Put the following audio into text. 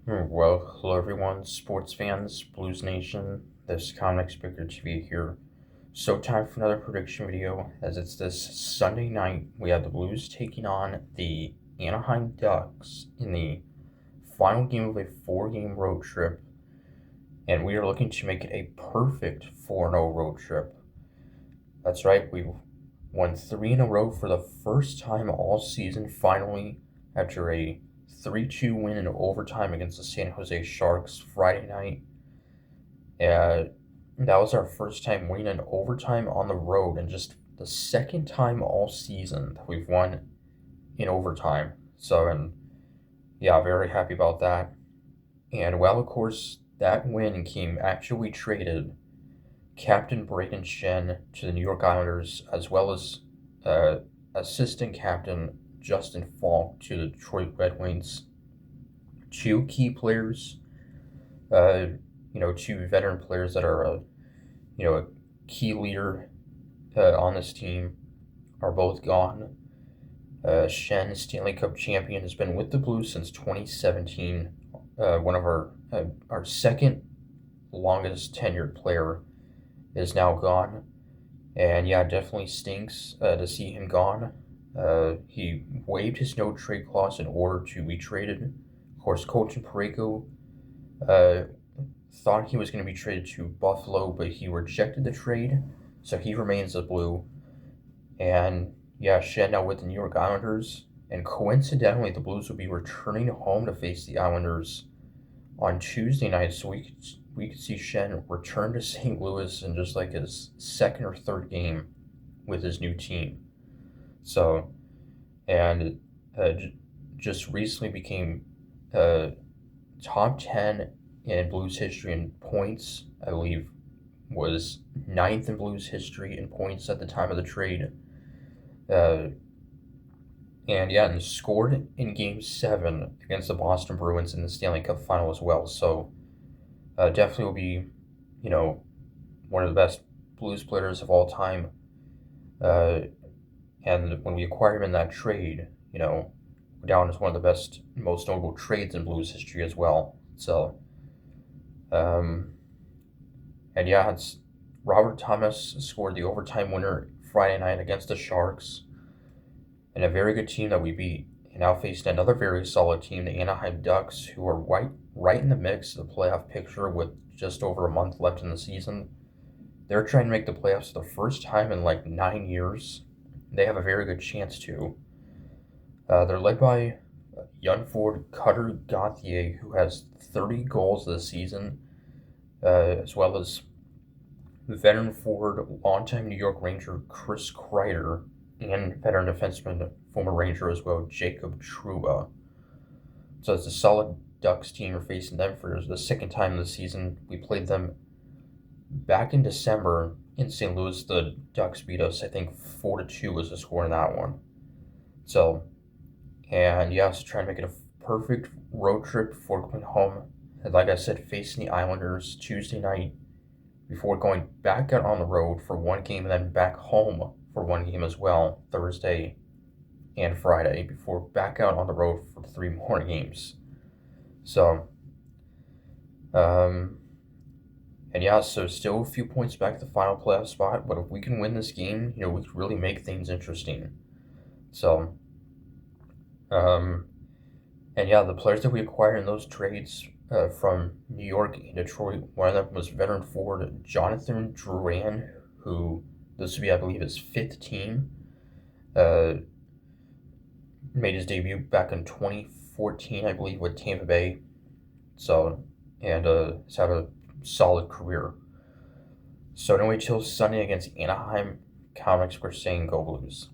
Well, hello everyone, sports fans, Blues Nation. This Comic Speaker TV here. So time for another prediction video, as it's this Sunday night. We have the Blues taking on the Anaheim Ducks in the final game of a 4-game road trip, and we are looking to make it a perfect 4-0 road trip. That's right, we won 3 in a row for the first time all season, finally, after a 3-2 win in overtime against the San Jose Sharks Friday night. That was our first time winning in overtime on the road, and just the second time all season that we've won in overtime. So, and yeah, very happy about that. And well, of course, that win came after we traded Captain Braden Shen to the New York Islanders, as well as assistant captain Justin Faulk to the Detroit Red Wings. Two key players, two veteran players that are a key leader on this team are both gone. Shen, Stanley Cup champion, has been with the Blues since 2017. One of our second longest tenured player is now gone, and yeah, it definitely stinks to see him gone. He waived his no trade clause in order to be traded. Of course, Colton Parayko thought he was going to be traded to Buffalo, but he rejected the trade, so he remains a Blue. And yeah, Shen now with the New York Islanders, and coincidentally, the Blues will be returning home to face the Islanders on Tuesday night, so we could see Shen return to St. Louis in just like his second or third game with his new team. So, and just recently became top 10 in Blues history in points. I believe was 9th in Blues history in points at the time of the trade. And scored in Game 7 against the Boston Bruins in the Stanley Cup Final as well. So definitely will be, one of the best Blues players of all time. And when we acquired him in that trade, down as one of the best, most notable trades in Blues history as well. So, it's Robert Thomas scored the overtime winner Friday night against the Sharks, and a very good team that we beat. And now facing another very solid team, the Anaheim Ducks, who are right in the mix of the playoff picture with just over a month left in the season. They're trying to make the playoffs for the first time in like 9 years. They have a very good chance to. They're led by young forward Cutter Gauthier, who has 30 goals this season, as well as veteran forward, longtime New York Ranger Chris Kreider, and veteran defenseman, former Ranger as well, Jacob Trouba. So it's a solid Ducks team. We're facing them for the second time this season. We played them back in December in St. Louis. The Ducks beat us, I think 4-2 was the score in that one. So, trying to make it a perfect road trip before going home. And like I said, facing the Islanders Tuesday night before going back out on the road for one game and then back home for one game as well, Thursday and Friday, before back out on the road for 3 more games. So, so still a few points back to the final playoff spot, but if we can win this game, we could really make things interesting. So, the players that we acquired in those trades from New York and Detroit, one of them was veteran forward Jonathan Drouin, who this would be, I believe, his 5th team. Made his debut back in 2014, I believe, with Tampa Bay. So, and has had a solid career. So, no wait till Sunday against Anaheim. Comics were saying go Blues.